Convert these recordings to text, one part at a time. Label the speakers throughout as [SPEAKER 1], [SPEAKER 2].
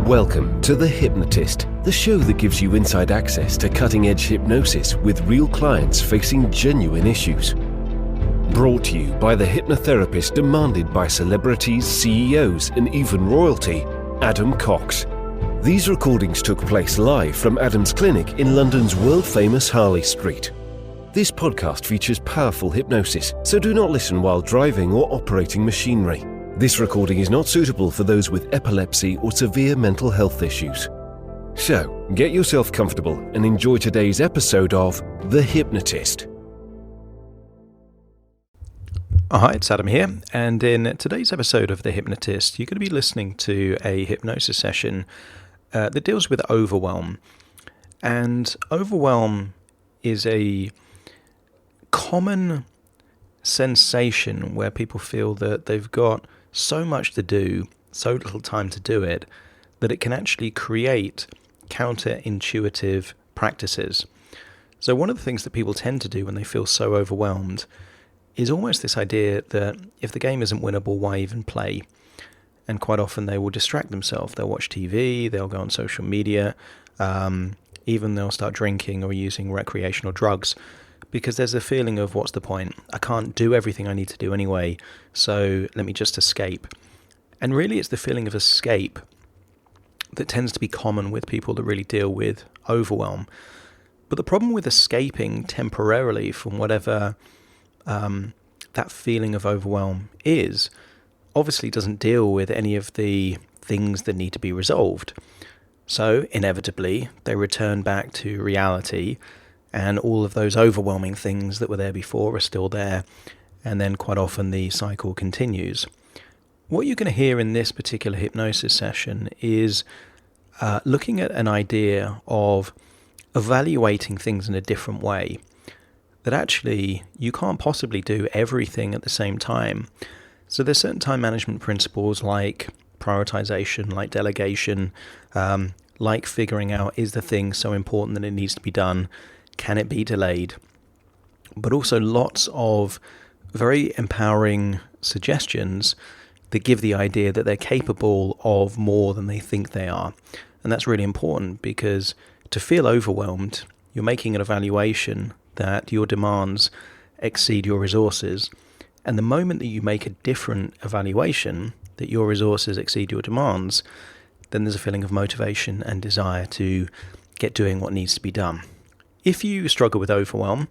[SPEAKER 1] Welcome to The Hypnotist, the show that gives you inside access to cutting-edge hypnosis with real clients facing genuine issues. Brought to you by the hypnotherapist demanded by celebrities, CEOs, and even royalty, Adam Cox. These recordings took place live from Adam's clinic in London's world-famous Harley Street. This podcast features powerful hypnosis, so do not listen while driving or operating machinery. This recording is not suitable for those with epilepsy or severe mental health issues. So, get yourself comfortable and enjoy today's episode of The Hypnotist.
[SPEAKER 2] Hi, it's Adam here, and in today's episode of The Hypnotist, you're going to be listening to a hypnosis session that deals with overwhelm. And overwhelm is a common sensation where people feel that they've got so much to do, so little time to do it, that it can actually create counterintuitive practices. So one of the things that people tend to do when they feel so overwhelmed is almost this idea that if the game isn't winnable, why even play? And quite often they will distract themselves. They'll watch TV, they'll go on social media, even they'll start drinking or using recreational drugs, because there's a feeling of, what's the point? I can't do everything I need to do anyway, so let me just escape. And really it's the feeling of escape that tends to be common with people that really deal with overwhelm. But the problem with escaping temporarily from whatever that feeling of overwhelm is, obviously doesn't deal with any of the things that need to be resolved. So inevitably they return back to reality, and all of those overwhelming things that were there before are still there, and then quite often the cycle continues. What you're going to hear in this particular hypnosis session is looking at an idea of evaluating things in a different way, that actually you can't possibly do everything at the same time. So there's certain time management principles like prioritization, like delegation, like figuring out, is the thing so important that it needs to be done? Can it be delayed? But also lots of very empowering suggestions that give the idea that they're capable of more than they think they are. And that's really important, because to feel overwhelmed, you're making an evaluation that your demands exceed your resources. And the moment that you make a different evaluation, that your resources exceed your demands, then there's a feeling of motivation and desire to get doing what needs to be done. If you struggle with overwhelm,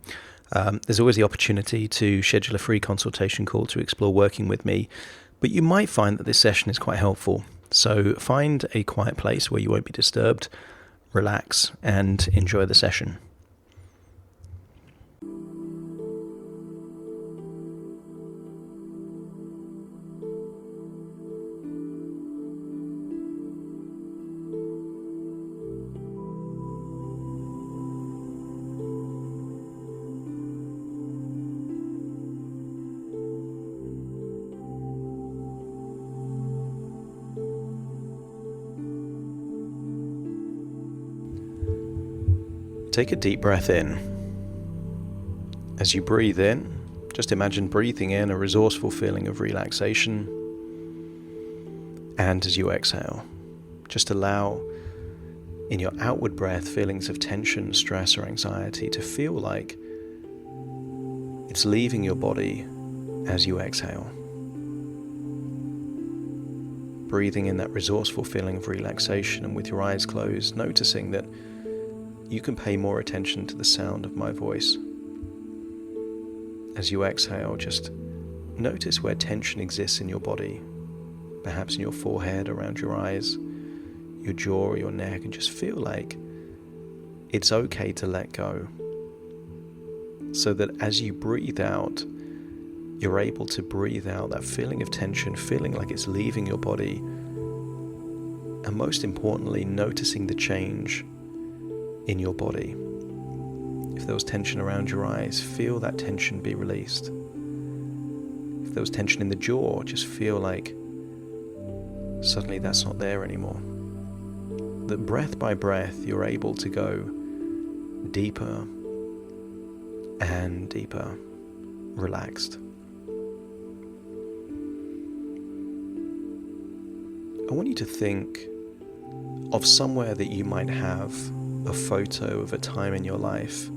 [SPEAKER 2] there's always the opportunity to schedule a free consultation call to explore working with me, but you might find that this session is quite helpful. So find a quiet place where you won't be disturbed, relax, and enjoy the session. Take a deep breath in. As you breathe in, just imagine breathing in a resourceful feeling of relaxation. And as you exhale, just allow in your outward breath feelings of tension, stress, or anxiety to feel like it's leaving your body as you exhale. Breathing in that resourceful feeling of relaxation, and with your eyes closed, noticing that you can pay more attention to the sound of my voice. As you exhale, just notice where tension exists in your body, perhaps in your forehead, around your eyes, your jaw, or your neck, and just feel like it's okay to let go. So that as you breathe out, you're able to breathe out that feeling of tension, feeling like it's leaving your body, and most importantly, noticing the change in your body. If there was tension around your eyes, feel that tension be released. If there was tension in the jaw, just feel like suddenly that's not there anymore. That breath by breath, you're able to go deeper and deeper, relaxed. I want you to think of somewhere that you might have a photo of a time in your life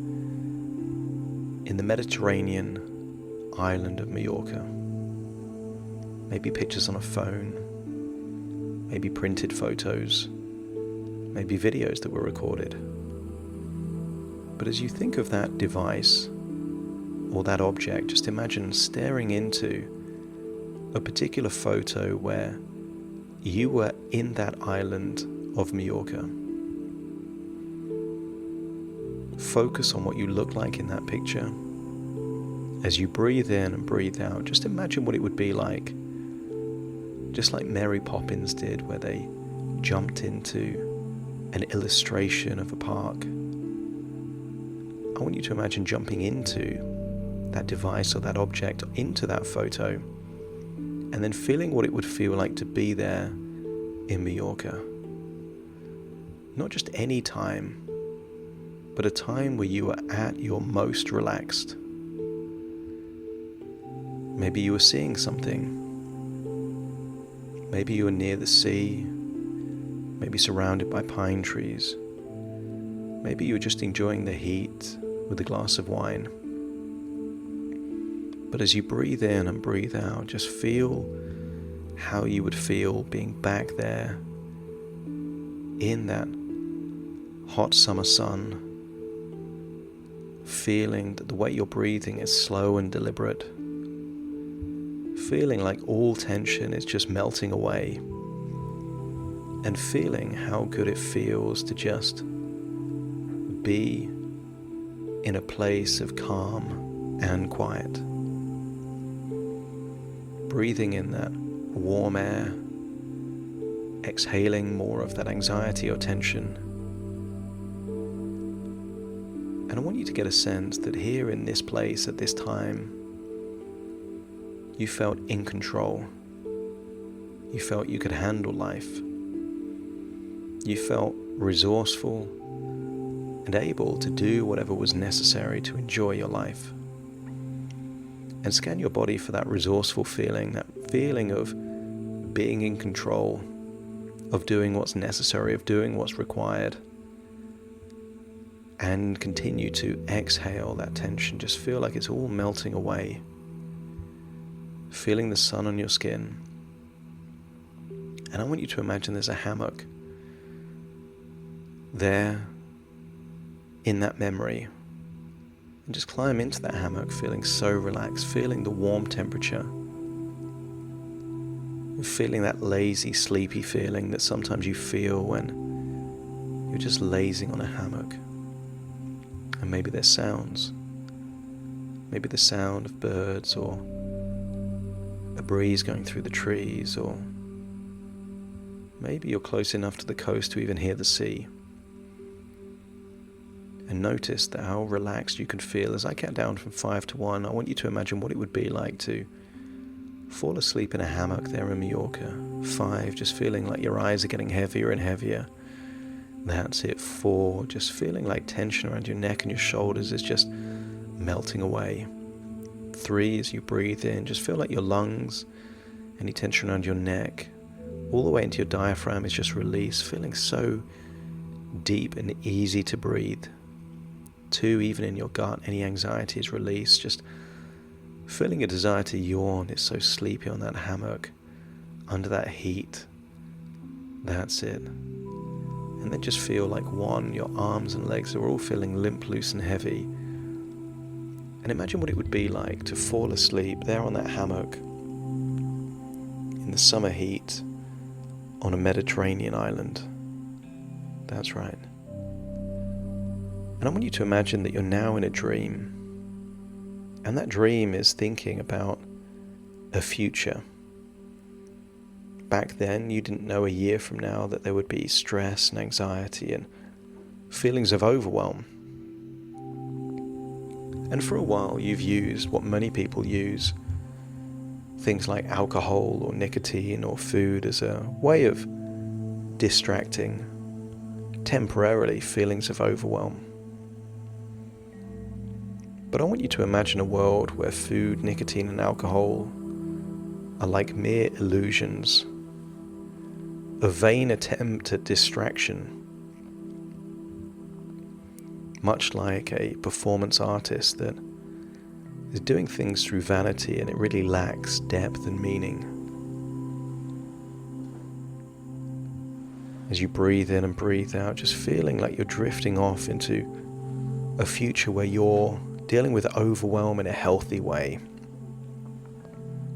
[SPEAKER 2] in the Mediterranean island of Mallorca. Maybe pictures on a phone, maybe printed photos, maybe videos that were recorded. But as you think of that device or that object, just imagine staring into a particular photo where you were in that island of Mallorca. Focus on what you look like in that picture. As you breathe in and breathe out, just imagine what it would be like, just like Mary Poppins did, where they jumped into an illustration of a park. I want you to imagine jumping into that device or that object, into that photo, and then feeling what it would feel like to be there in Mallorca. Not just any time, but a time where you were at your most relaxed. Maybe you were seeing something. Maybe you were near the sea, maybe surrounded by pine trees. Maybe you were just enjoying the heat with a glass of wine. But as you breathe in and breathe out, just feel how you would feel being back there in that hot summer sun, feeling that the way you're breathing is slow and deliberate, feeling like all tension is just melting away, and feeling how good it feels to just be in a place of calm and quiet. Breathing in that warm air, exhaling more of that anxiety or tension. And I want you to get a sense that here in this place at this time, you felt in control. You felt you could handle life. You felt resourceful and able to do whatever was necessary to enjoy your life. And scan your body for that resourceful feeling, that feeling of being in control, of doing what's necessary, of doing what's required. And continue to exhale that tension. Just feel like it's all melting away. Feeling the sun on your skin. And I want you to imagine there's a hammock there in that memory. And just climb into that hammock feeling so relaxed, feeling the warm temperature. Feeling that lazy, sleepy feeling that sometimes you feel when you're just lazing on a hammock. And maybe there's sounds. Maybe the sound of birds, or a breeze going through the trees, or maybe you're close enough to the coast to even hear the sea. And notice that how relaxed you can feel. As I count down from 5 to 1, I want you to imagine what it would be like to fall asleep in a hammock there in Mallorca. 5, just feeling like your eyes are getting heavier and heavier. That's it. 4, just feeling like tension around your neck and your shoulders is just melting away. 3, as you breathe in, just feel like your lungs, any tension around your neck, all the way into your diaphragm is just released, feeling so deep and easy to breathe. 2, even in your gut, any anxiety is released, just feeling a desire to yawn. It's so sleepy on that hammock, under that heat. That's it. And then just feel like 1, your arms and legs are all feeling limp, loose and heavy. And imagine what it would be like to fall asleep there on that hammock in the summer heat on a Mediterranean island. That's right. And I want you to imagine that you're now in a dream. And that dream is thinking about a future. Back then, you didn't know a year from now that there would be stress and anxiety and feelings of overwhelm. And for a while, you've used what many people use, things like alcohol or nicotine or food, as a way of distracting temporarily feelings of overwhelm. But I want you to imagine a world where food, nicotine and alcohol are like mere illusions, a vain attempt at distraction, much like a performance artist that is doing things through vanity and it really lacks depth and meaning. As you breathe in and breathe out, just feeling like you're drifting off into a future where you're dealing with overwhelm in a healthy way.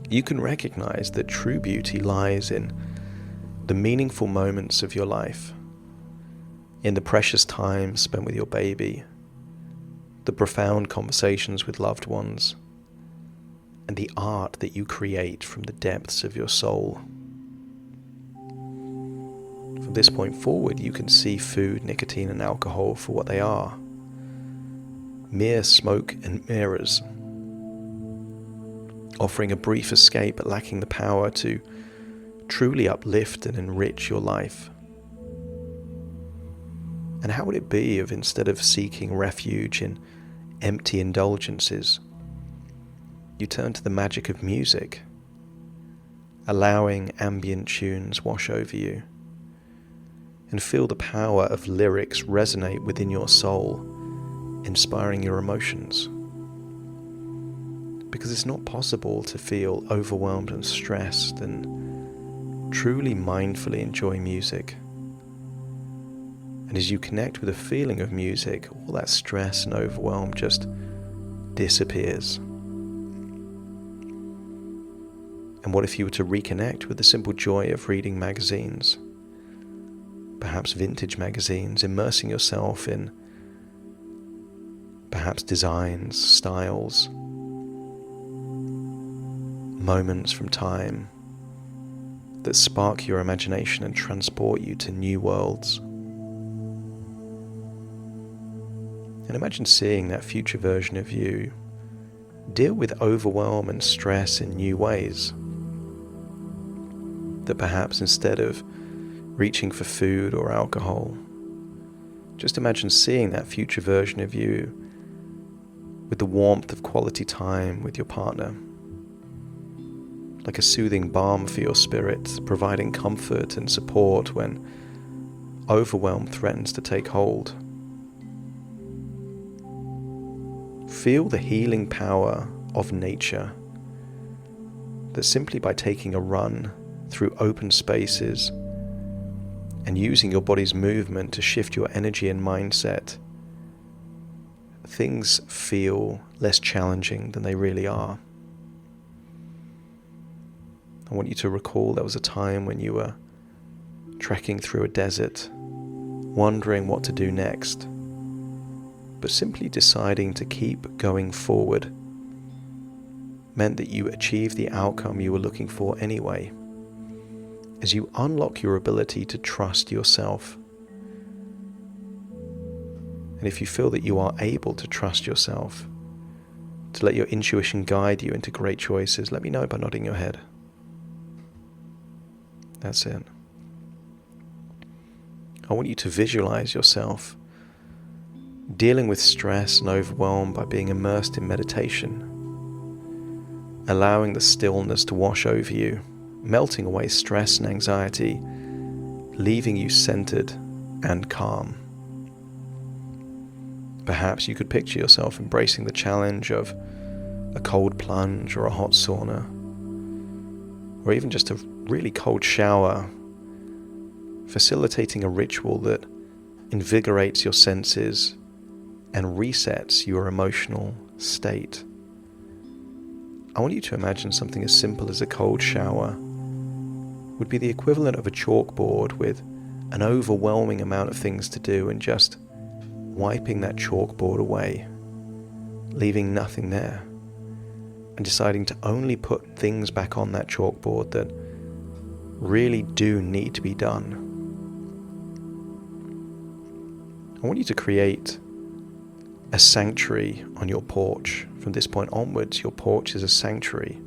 [SPEAKER 2] You can recognize that true beauty lies in the meaningful moments of your life, in the precious time spent with your baby, the profound conversations with loved ones, and the art that you create from the depths of your soul. From this point forward, you can see food, nicotine, and alcohol for what they are: mere smoke and mirrors, offering a brief escape but lacking the power to truly uplift and enrich your life. And how would it be if, instead of seeking refuge in empty indulgences, you turn to the magic of music, allowing ambient tunes wash over you, and feel the power of lyrics resonate within your soul, inspiring your emotions? Because it's not possible to feel overwhelmed and stressed and truly mindfully enjoy music. And as you connect with the feeling of music, all that stress and overwhelm just disappears. And what if you were to reconnect with the simple joy of reading magazines, perhaps vintage magazines, immersing yourself in perhaps designs, styles, moments from time that spark your imagination and transport you to new worlds? And imagine seeing that future version of you deal with overwhelm and stress in new ways. That perhaps instead of reaching for food or alcohol, just imagine seeing that future version of you with the warmth of quality time with your partner, like a soothing balm for your spirit, providing comfort and support when overwhelm threatens to take hold. Feel the healing power of nature, that simply by taking a run through open spaces and using your body's movement to shift your energy and mindset, things feel less challenging than they really are. I want you to recall there was a time when you were trekking through a desert, wondering what to do next, but simply deciding to keep going forward meant that you achieved the outcome you were looking for anyway, as you unlock your ability to trust yourself. And if you feel that you are able to trust yourself, to let your intuition guide you into great choices, let me know by nodding your head. That's it. I want you to visualize yourself dealing with stress and overwhelm by being immersed in meditation, allowing the stillness to wash over you, melting away stress and anxiety, leaving you centered and calm. Perhaps you could picture yourself embracing the challenge of a cold plunge or a hot sauna, or even just a really cold shower, facilitating a ritual that invigorates your senses and resets your emotional state. I want you to imagine something as simple as a cold shower would be the equivalent of a chalkboard with an overwhelming amount of things to do, and just wiping that chalkboard away, leaving nothing there, and deciding to only put things back on that chalkboard that really do need to be done. I want you to create a sanctuary on your porch. From this point onwards, your porch is a sanctuary,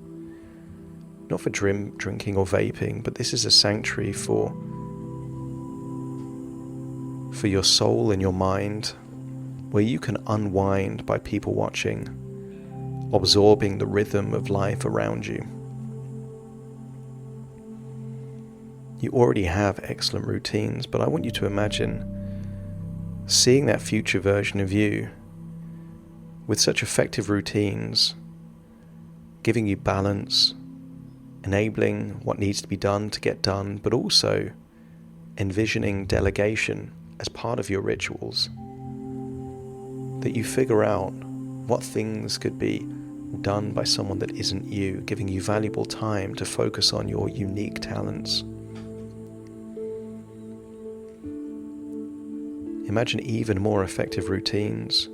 [SPEAKER 2] not for drinking or vaping, but this is a sanctuary for your soul and your mind, where you can unwind by people watching, absorbing the rhythm of life around you. You already have excellent routines, but I want you to imagine seeing that future version of you with such effective routines, giving you balance, enabling what needs to be done to get done, but also envisioning delegation as part of your rituals. That you figure out what things could be done by someone that isn't you, giving you valuable time to focus on your unique talents. Imagine even more effective routines,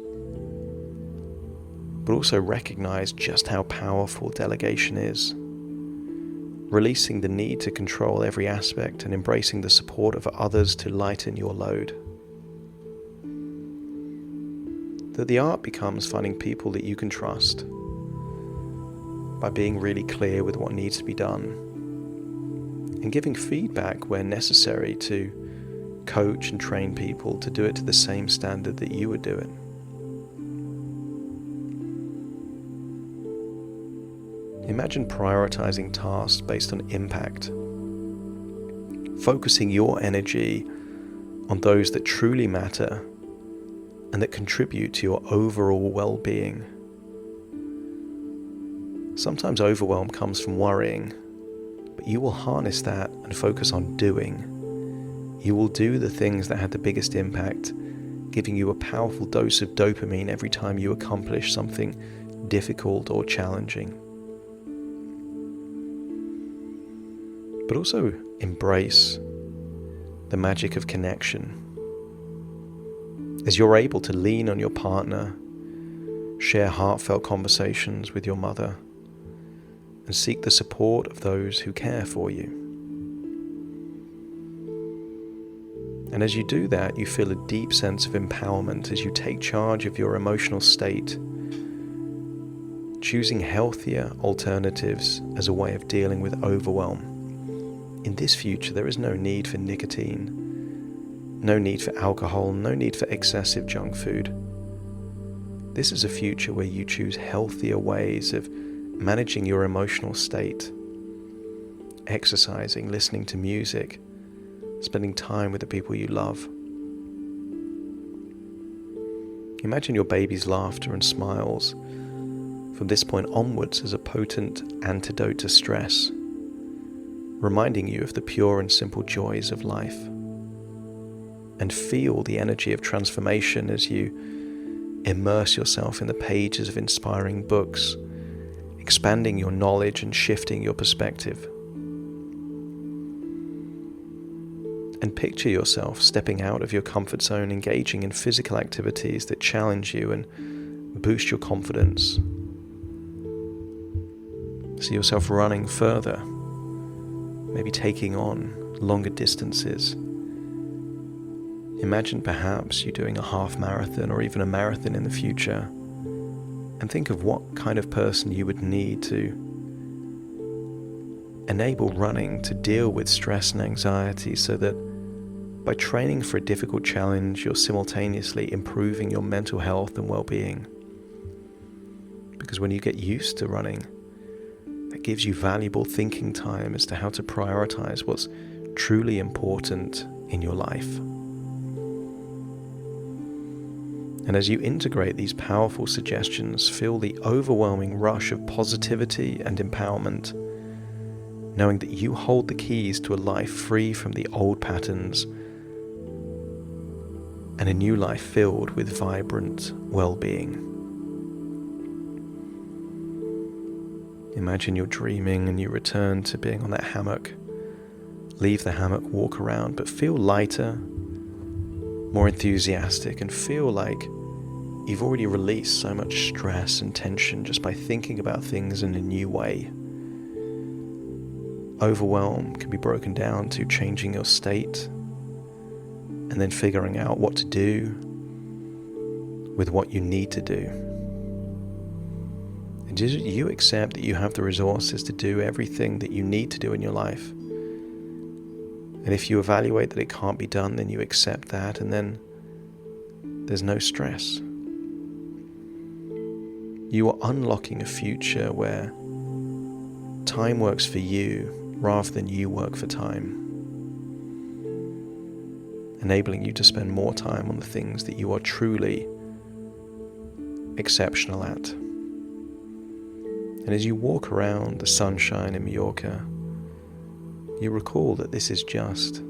[SPEAKER 2] but also recognize just how powerful delegation is. Releasing the need to control every aspect and embracing the support of others to lighten your load. That the art becomes finding people that you can trust by being really clear with what needs to be done and giving feedback where necessary to coach and train people to do it to the same standard that you would do it. Imagine prioritizing tasks based on impact, focusing your energy on those that truly matter and that contribute to your overall well-being. Sometimes overwhelm comes from worrying, but you will harness that and focus on doing. You will do the things that had the biggest impact, giving you a powerful dose of dopamine every time you accomplish something difficult or challenging. But also embrace the magic of connection. As you're able to lean on your partner, share heartfelt conversations with your mother, and seek the support of those who care for you. And as you do that, you feel a deep sense of empowerment as you take charge of your emotional state, choosing healthier alternatives as a way of dealing with overwhelm. In this future, there is no need for nicotine, no need for alcohol, no need for excessive junk food. This is a future where you choose healthier ways of managing your emotional state, exercising, listening to music, spending time with the people you love. Imagine your baby's laughter and smiles from this point onwards as a potent antidote to stress, reminding you of the pure and simple joys of life. And feel the energy of transformation as you immerse yourself in the pages of inspiring books, expanding your knowledge and shifting your perspective. And picture yourself stepping out of your comfort zone, engaging in physical activities that challenge you and boost your confidence. See yourself running further, maybe taking on longer distances. Imagine perhaps you doing a half marathon or even a marathon in the future, and think of what kind of person you would need to enable running to deal with stress and anxiety, so that by training for a difficult challenge, you're simultaneously improving your mental health and well-being. Because when you get used to running, that gives you valuable thinking time as to how to prioritize what's truly important in your life. And as you integrate these powerful suggestions, feel the overwhelming rush of positivity and empowerment, knowing that you hold the keys to a life free from the old patterns and a new life filled with vibrant well-being. Imagine you're dreaming and you return to being on that hammock. Leave the hammock, walk around, but feel lighter, more enthusiastic, and feel like you've already released so much stress and tension just by thinking about things in a new way. Overwhelm can be broken down to changing your state and then figuring out what to do with what you need to do. And you accept that you have the resources to do everything that you need to do in your life. And if you evaluate that it can't be done, then you accept that, and then there's no stress. You are unlocking a future where time works for you rather than you work for time. enabling you to spend more time on the things that you are truly exceptional at. And as you walk around the sunshine in Mallorca, you recall that this is just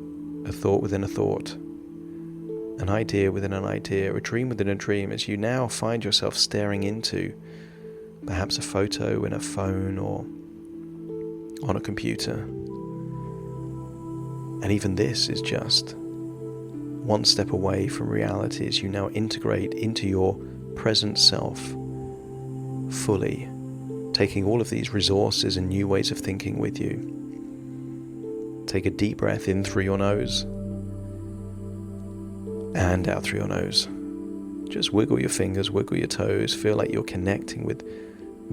[SPEAKER 2] a thought within a thought, an idea within an idea, a dream within a dream, as you now find yourself staring into perhaps a photo in a phone or on a computer. And even this is just one step away from reality as you now integrate into your present self fully, taking all of these resources and new ways of thinking with you. Take a deep breath in through your nose and out through your nose. Just wiggle your fingers, wiggle your toes, feel like you're connecting with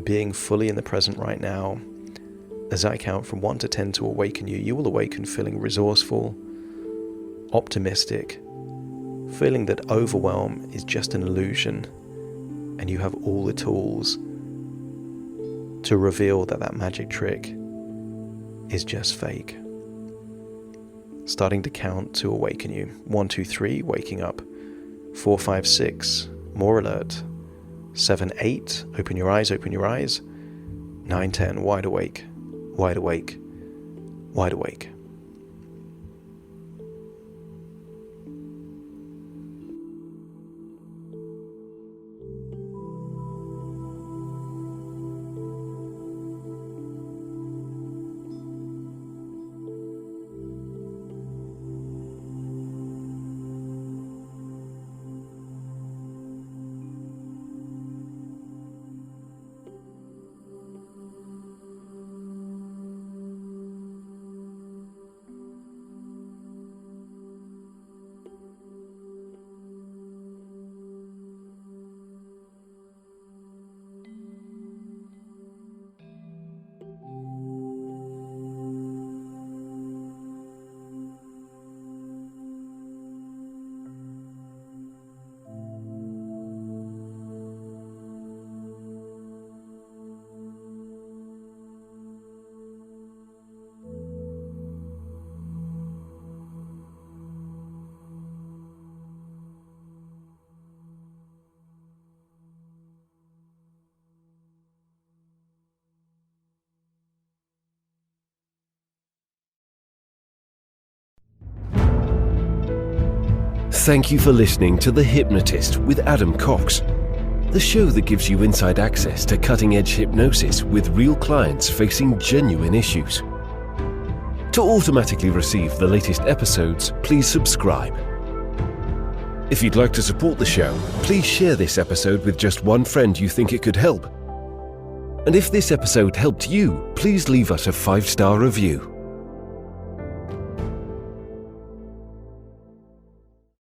[SPEAKER 2] being fully in the present right now. As I count from 1 to 10 to awaken you, you will awaken feeling resourceful, optimistic, feeling that overwhelm is just an illusion, and you have all the tools to reveal that that magic trick is just fake. Starting to count to awaken you. 1, 2, 3, waking up. 4, 5, 6, more alert. 7, 8, open your eyes, open your eyes. 9, 10, wide awake, wide awake, wide awake.
[SPEAKER 1] Thank you for listening to The Hypnotist with Adam Cox, the show that gives you inside access to cutting-edge hypnosis with real clients facing genuine issues. To automatically receive the latest episodes, please subscribe. If you'd like to support the show, please share this episode with just one friend you think it could help. And if this episode helped you, please leave us a 5-star review.